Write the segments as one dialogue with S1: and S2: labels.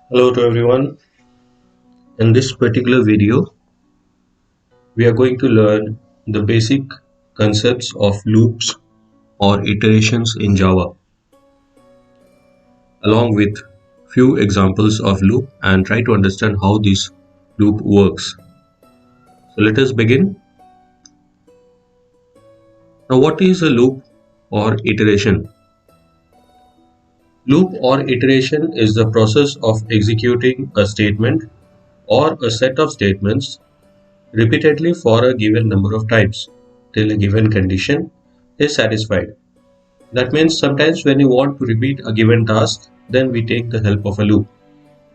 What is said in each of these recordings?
S1: Hello to everyone. In this particular video, we are going to learn the basic concepts of loops or iterations in Java, along with few examples of loop and try to understand how this loop works. So let us begin. Now, what is a loop or iteration? Loop or iteration is the process of executing a statement or a set of statements repeatedly for a given number of times till a given condition is satisfied. That means sometimes when you want to repeat a given task, then we take the help of a loop.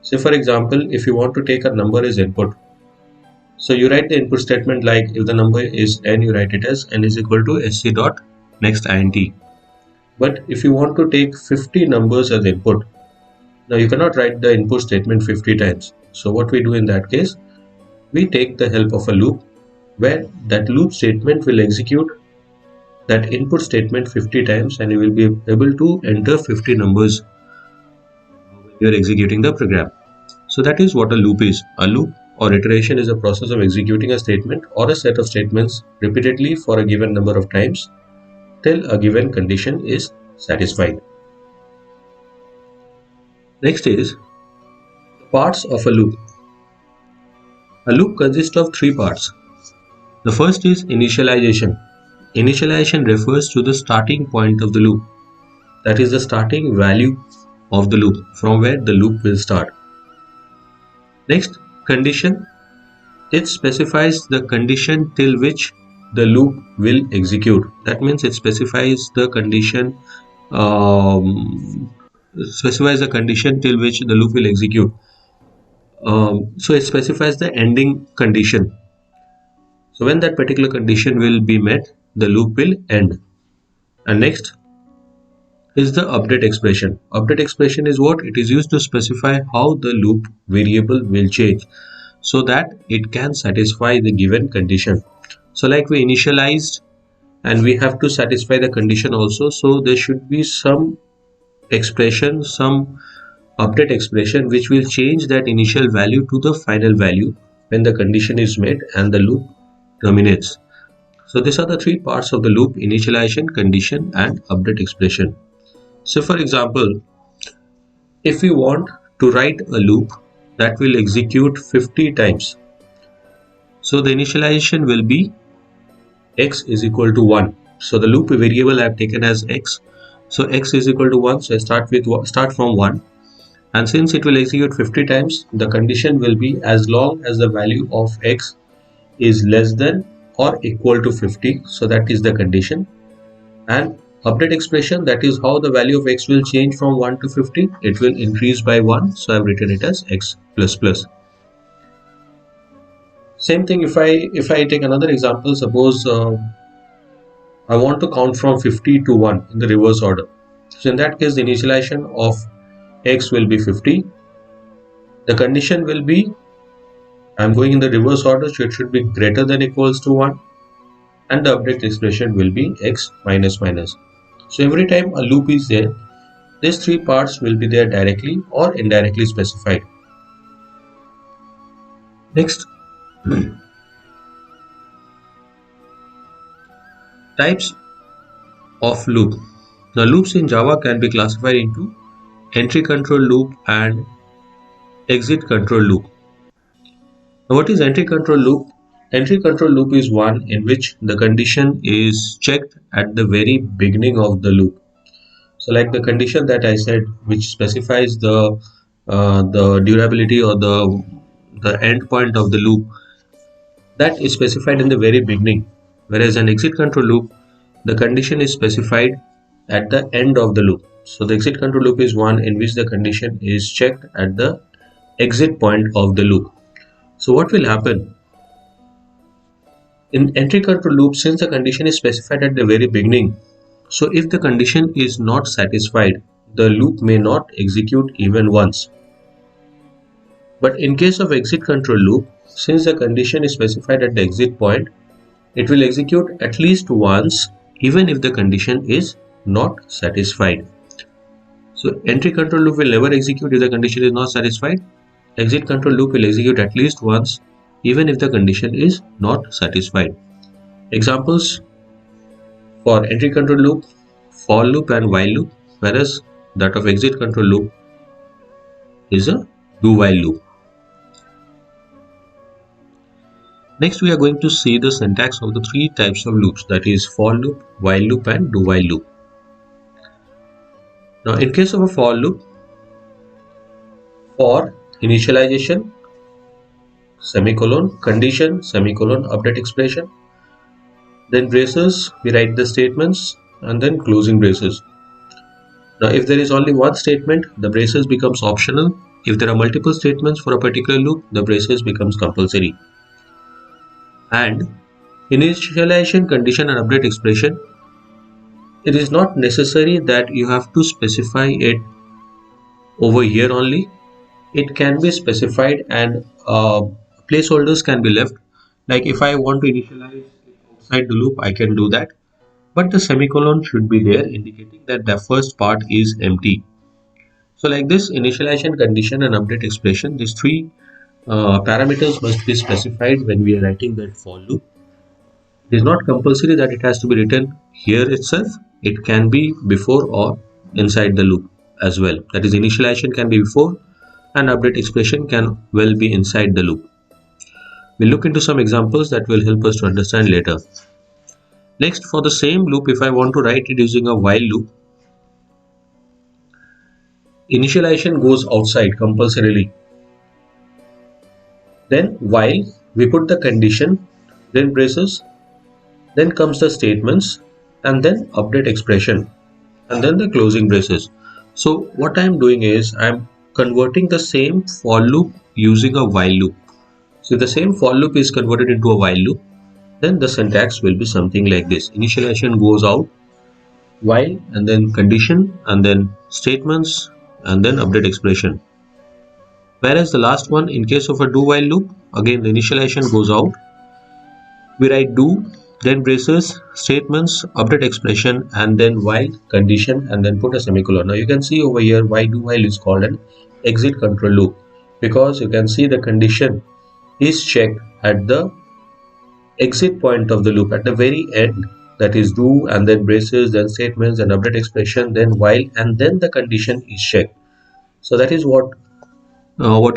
S1: Say for example, if you want to take a number as input, so you write the input statement like if the number is n, you write it as n is equal to sc dot next int. But if you want to take 50 numbers as input, now you cannot write the input statement 50 times. So what we do in that case, we take the help of a loop where that loop statement will execute that input statement 50 times and you will be able to enter 50 numbers when you are executing the program. So that is what a loop is. A loop or iteration is a process of executing a statement or a set of statements repeatedly for a given number of times till a given condition is satisfied. Next is the parts of a loop. A loop consists of three parts. The first is initialization. Initialization refers to the starting point of the loop, that is the starting value of the loop from where the loop will start. Next, condition. It specifies the condition till which the loop will execute. That means it specifies the condition till which the loop will execute. So it specifies the ending condition. So when that particular condition will be met, the loop will end. And next is the update expression. Update expression is what? It is used to specify how the loop variable will change so that it can satisfy the given condition. So like we initialized and we have to satisfy the condition also, so there should be some expression, some update expression which will change that initial value to the final value when the condition is met and the loop terminates. So these are the three parts of the loop: initialization, condition and update expression. So for example, if we want to write a loop that will execute 50 times, so the initialization will be x is equal to 1. So the loop variable I have taken as x. So x is equal to 1. So I start from 1. And since it will execute 50 times, the condition will be as long as the value of x is less than or equal to 50. So that is the condition. And update expression, that is how the value of x will change from 1 to 50. It will increase by 1. So I have written it as x plus plus. Same thing if I take another example, suppose I want to count from 50 to 1 in the reverse order. So in that case, the initialization of x will be 50. The condition will be, I'm going in the reverse order, so it should be greater than equals to 1. And the update expression will be x minus minus. So every time a loop is there, these three parts will be there directly or indirectly specified. Next, types of loop. Now loops in Java can be classified into entry control loop and exit control loop. Now what is entry control loop? Entry control loop is one in which the condition is checked at the very beginning of the loop. So like the condition that I said, which specifies the durability or the end point of the loop, that is specified in the very beginning. Whereas an exit control loop, the condition is specified at the end of the loop. So the exit control loop is one in which the condition is checked at the exit point of the loop. So what will happen? In entry control loop, since the condition is specified at the very beginning, so if the condition is not satisfied, the loop may not execute even once. But in case of exit control loop, since the condition is specified at the exit point, it will execute at least once even if the condition is not satisfied. So entry control loop will never execute if the condition is not satisfied. Exit control loop will execute at least once even if the condition is not satisfied. Examples for entry control loop: for loop and while loop, whereas that of exit control loop is a do while loop. Next, we are going to see the syntax of the three types of loops, that is for loop, while loop and do while loop. Now, in case of a for loop, for initialization, semicolon, condition, semicolon, update expression, then braces, we write the statements, and then closing braces. Now, if there is only one statement, the braces becomes optional. If there are multiple statements for a particular loop, the braces becomes compulsory. And initialization, condition and update expression, it is not necessary that you have to specify it over here only. It can be specified and placeholders can be left. Like if I want to initialize it outside the loop, I can do that. But the semicolon should be there, indicating that the first part is empty. So like this, initialization, condition and update expression, these three parameters must be specified when we are writing that for loop. It is not compulsory that it has to be written here itself. It can be before or inside the loop as well. That is, initialization can be before and update expression can well be inside the loop. We'll look into some examples that will help us to understand later. Next, for the same loop, if I want to write it using a while loop, initialization goes outside compulsorily. Then while we put the condition, then braces, then comes the statements, and then update expression, and then the closing braces. So what I'm doing is I'm converting the same for loop using a while loop. So if the same for loop is converted into a while loop, then the syntax will be something like this. Initialization goes out, while, and then condition, and then statements, and then update expression. Whereas the last one, in case of a do while loop, again the initialization goes out, we write do, then braces, statements, update expression, and then while, condition, and then put a semicolon. Now you can see over here why do while is called an exit control loop, because you can see the condition is checked at the exit point of the loop, at the very end, that is do, and then braces, then statements, and update expression, then while, and then the condition is checked. So that is what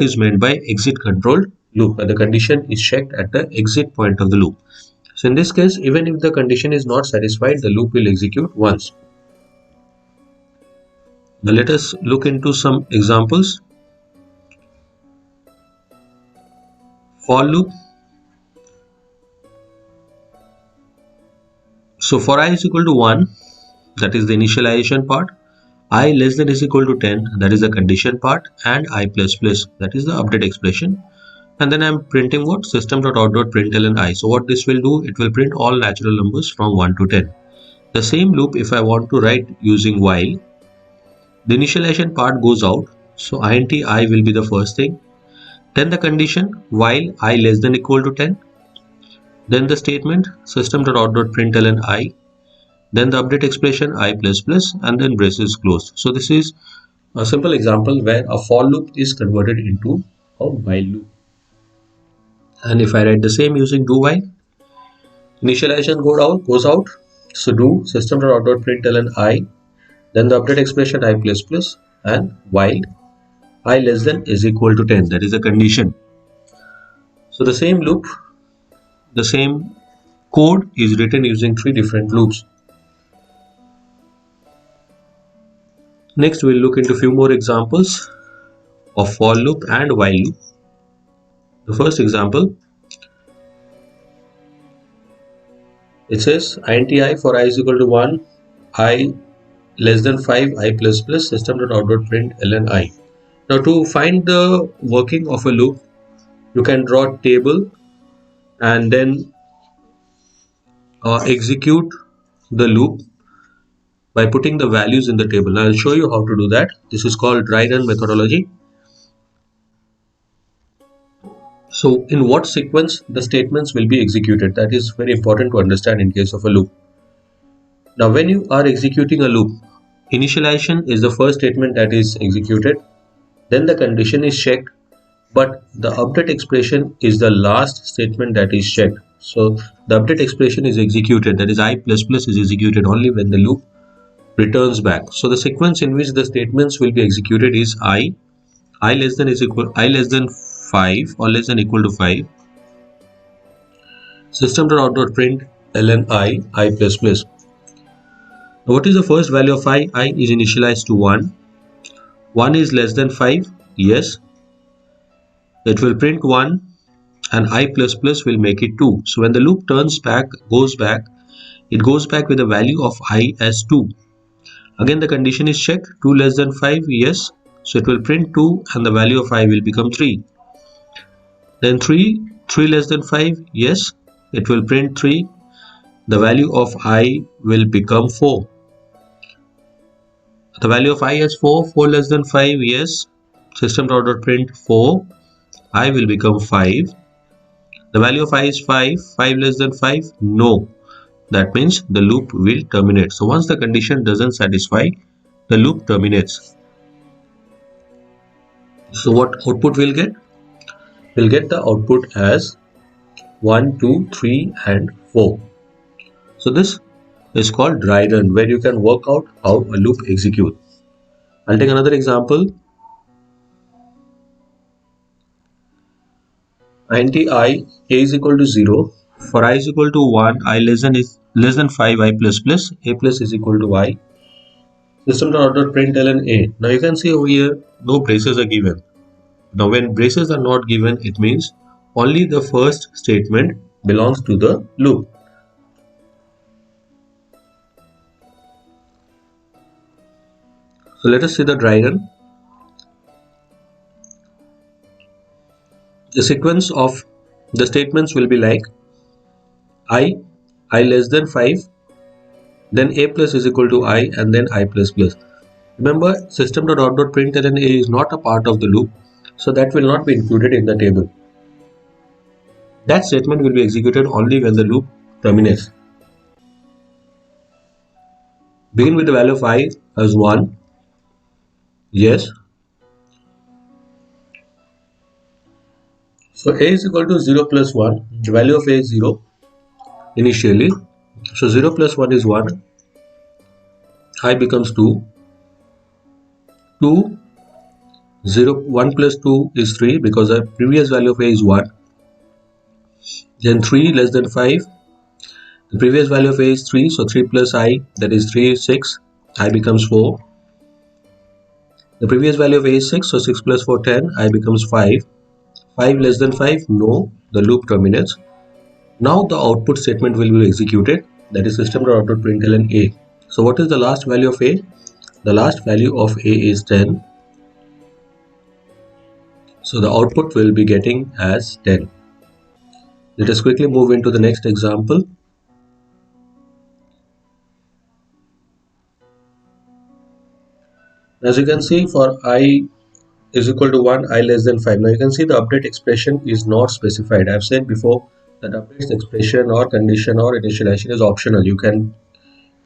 S1: is meant by exit control loop, and the condition is checked at the exit point of the loop. So in this case, even if the condition is not satisfied, the loop will execute once. Now let us look into some examples. For loop. So for I is equal to 1, that is the initialization part, I less than is equal to 10, that is the condition part, and I plus plus, that is the update expression. And then I'm printing what? System.out.println I. So what this will do, it will print all natural numbers from 1 to 10. The same loop, if I want to write using while, the initialization part goes out. So int I will be the first thing. Then the condition, while I less than equal to 10. Then the statement, system.out.println I. Then the update expression I plus plus, and then braces closed. So this is a simple example where a for loop is converted into a while loop. And if I write the same using do while, initialization goes out. So do system.out.println I, then the update expression I plus plus, and while I less than is equal to 10, that is a condition. So the same loop, the same code is written using three different loops. Next, we'll look into a few more examples of for loop and while loop. The first example, it says int I for I is equal to 1, I less than 5, I plus plus, system.out.println I. Now to find the working of a loop, you can draw a table and then execute the loop by putting the values in the table. Now I'll show you how to do that. This is called dry run methodology. So in what sequence the statements will be executed, that is very important to understand in case of a loop. Now when you are executing a loop, Initialization is the first statement that is executed. Then the condition is checked, but the update expression is the last statement that is checked. So the update expression is executed, that is I++ is executed only when the loop returns back. So the sequence in which the statements will be executed is I less than 5 or less than equal to 5, system.out.print ln I++. Now what is the first value of I? I is initialized to 1. 1 is less than 5, yes. It will print 1 and I++ will make it 2. So when the loop goes back, it goes back with the value of I as 2. Again the condition is checked, 2 less than 5, yes. So it will print 2 and the value of I will become 3. Then 3 less than 5, yes. It will print 3. The value of I will become 4. The value of I as 4, 4 less than 5, yes. System.out.print 4, I will become 5. The value of I is 5, 5 less than 5, no. That means the loop will terminate. So once the condition doesn't satisfy, the loop terminates. So what output we'll get? We'll get the output as 1, 2, 3 and 4. So this is called dry run, where you can work out how a loop executes. I'll take another example. int I a is equal to 0. For I is equal to 1, I less than 5, I++, a plus is equal to I. System.out.println a. Now you can see over here, no braces are given. Now when braces are not given, it means only the first statement belongs to the loop. So let us see the dry run. The sequence of the statements will be like I less than 5, then a plus is equal to I, and then I++. Remember, system.out.println a is not a part of the loop, so that will not be included in the table. That statement will be executed only when the loop terminates. Begin with the value of I as 1. Yes. So a is equal to 0 plus 1. The value of a is 0 initially. So 0 plus 1 is 1. I becomes 2. 2. 1 plus 2 is 3 because the previous value of a is 1. Then 3 less than 5. The previous value of a is 3. So 3 plus I, that is 3 is 6. I becomes 4. The previous value of a is 6. So 6 plus 4, 10. I becomes 5. 5 less than 5, no. The loop terminates. Now the output statement will be executed, that is system.out.println a. So what is the last value of a? The last value of a is 10. So the output will be getting as 10. Let us quickly move into the next example. As you can see, for I is equal to 1, I less than 5. Now you can see the update expression is not specified. I have said before that update expression or condition or initialization is optional. You can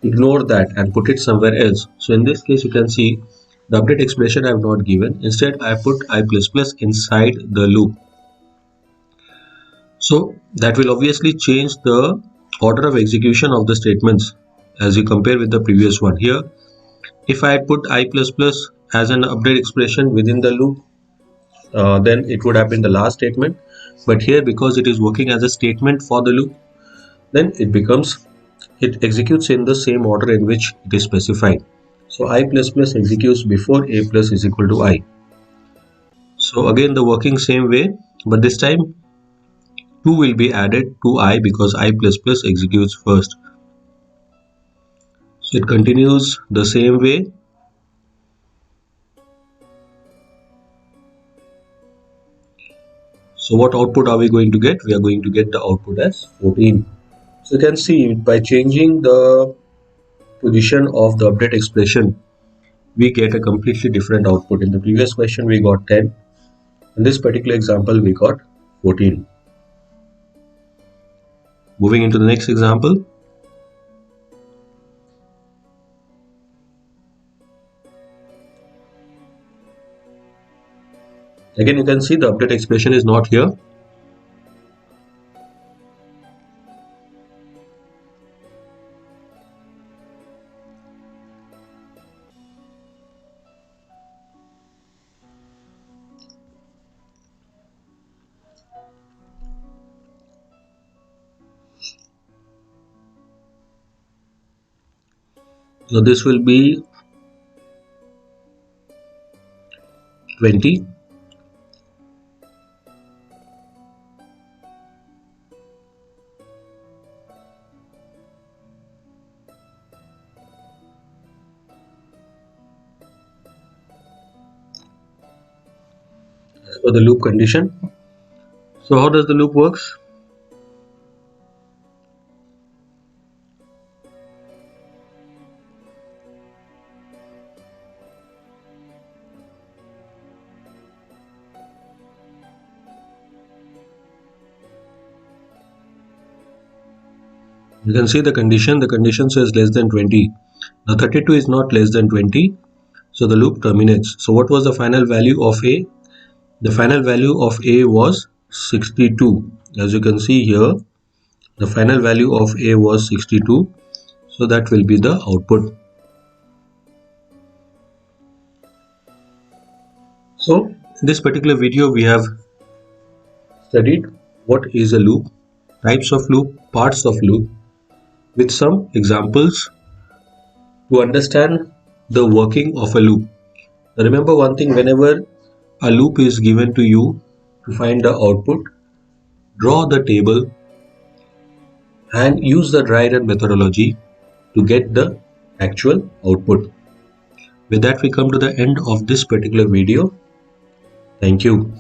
S1: ignore that and put it somewhere else. So in this case, you can see the update expression I have not given. Instead, I put I++ inside the loop. So that will obviously change the order of execution of the statements as you compare with the previous one. Here, if I put I++ as an update expression within the loop, then it would have been the last statement. But here, because it is working as a statement for the loop, then it executes in the same order in which it is specified. So I++ executes before a plus is equal to I. So again the working same way, but this time 2 will be added to I because I++ executes first. So it continues the same way. So what output are we going to get? We are going to get the output as 14. So you can see by changing the position of the update expression, we get a completely different output. In the previous question we got 10. In this particular example we got 14. Moving into the next example. Again, you can see the update expression is not here. So this will be 20. As per the loop condition. So how does the loop works? You can see the condition says less than 20. Now 32 is not less than 20, so the loop terminates. So what was the final value of A? The final value of A was 62. As you can see here, the final value of A was 62, so that will be the output. So in this particular video we have studied what is a loop, types of loop, parts of loop, with some examples to understand the working of a loop. Remember one thing, whenever a loop is given to you to find the output, draw the table and use the dry run methodology to get the actual output. With that, we come to the end of this particular video. Thank you.